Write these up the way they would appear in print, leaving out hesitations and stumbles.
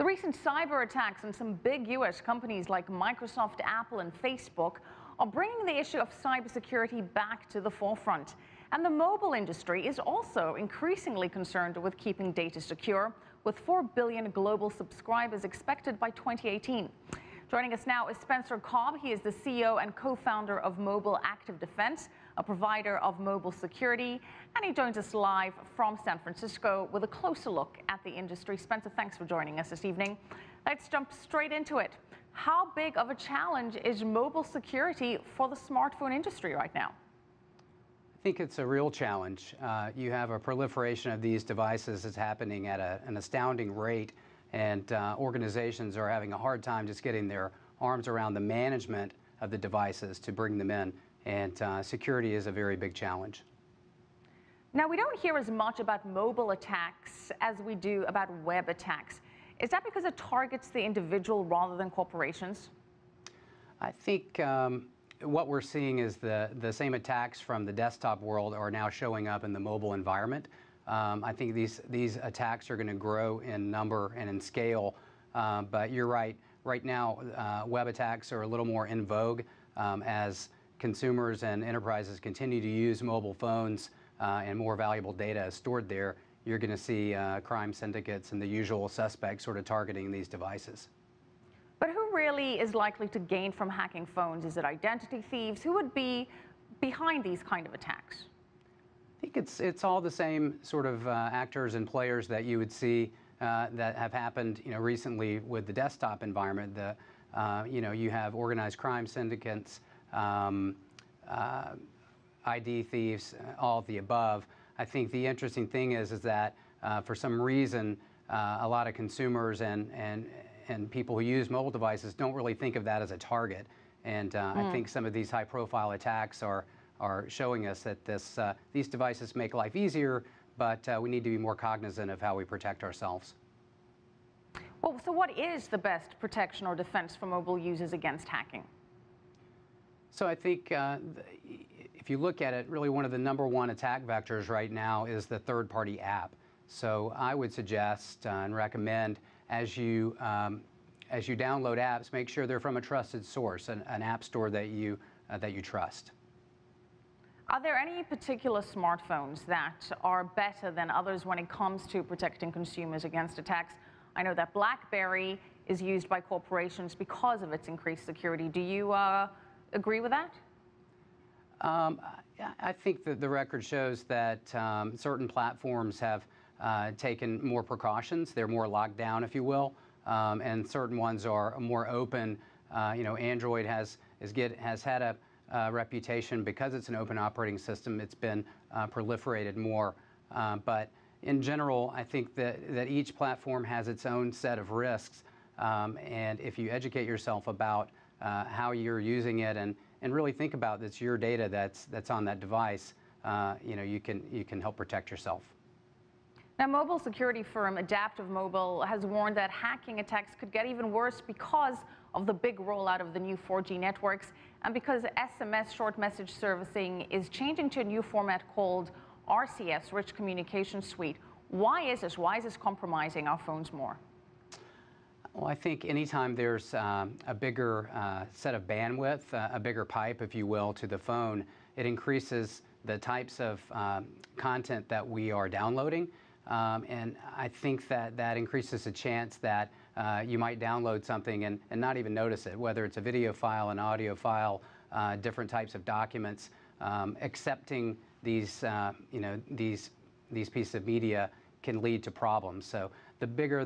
The recent cyber attacks on some big U.S. companies like Microsoft, Apple, and Facebook are bringing the issue of cybersecurity back to the forefront. And the mobile industry is also increasingly concerned with keeping data secure, with 4 billion global subscribers expected by 2018. Joining us now is Spencer Cobb. He is the CEO and co-founder of Mobile Active Defense, a provider of mobile security, and he joins us live from San Francisco with a closer look at the industry. Spencer, thanks for joining us this evening. Let's jump straight into it. How big of a challenge is mobile security for the smartphone industry right now? I think it's a real challenge. You have a proliferation of these devices that's happening at an astounding rate, and organizations are having a hard time just getting their arms around the management of the devices to bring them in, and security is a very big challenge. Now, we don't hear as much about mobile attacks as we do about web attacks. Is that because it targets the individual rather than corporations? I think what we're seeing is the same attacks from the desktop world are now showing up in the mobile environment. I think these attacks are going to grow in number and in scale, but you're right. Right now, web attacks are a little more in vogue as consumers and enterprises continue to use mobile phones and more valuable data is stored there. You're going to see crime syndicates and the usual suspects sort of targeting these devices. But who really is likely to gain from hacking phones? Is it identity thieves? Who would be behind these kind of attacks? I think it's all the same sort of actors and players that you would see that have happened, recently with the desktop environment. You have organized crime syndicates, ID thieves, all of the above. I think the interesting thing is that for some reason, a lot of consumers and people who use mobile devices don't really think of that as a target. And I think some of these high-profile attacks are showing us that these devices make life easier, but we need to be more cognizant of how we protect ourselves. Well, so what is the best protection or defense for mobile users against hacking? So I think if you look at it, really one of the #1 attack vectors right now is the third-party app. So I would suggest and recommend as you download apps, make sure they're from a trusted source, an app store that you trust. Are there any particular smartphones that are better than others when it comes to protecting consumers against attacks? I know that BlackBerry is used by corporations because of its increased security. Do you agree with that? I think that the record shows that certain platforms have taken more precautions. They're more locked down, if you will, and certain ones are more open. Android has had a reputation because it's an open operating system. It's been proliferated more, but in general, I think that each platform has its own set of risks, and if you educate yourself about how you're using it and really think about it's your data that's on that device, you can help protect yourself. Now, mobile security firm Adaptive Mobile has warned that hacking attacks could get even worse because of the big rollout of the new 4G networks and because SMS short message servicing is changing to a new format called RCS, Rich Communication Suite. Why is this? Why is this compromising our phones more? Well, I think anytime there's a bigger set of bandwidth, a bigger pipe, if you will, to the phone, it increases the types of content that we are downloading. And I think that increases the chance that you might download something and not even notice it, whether it's a video file, an audio file, different types of documents. Accepting these pieces of media can lead to problems. So the bigger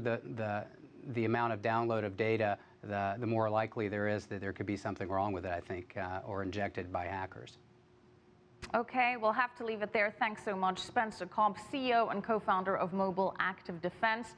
the amount of download of data, the more likely there is that there could be something wrong with it, I think, or injected by hackers. Okay, we'll have to leave it there. Thanks so much, Spencer Cobb, CEO and co-founder of Mobile Active Defense.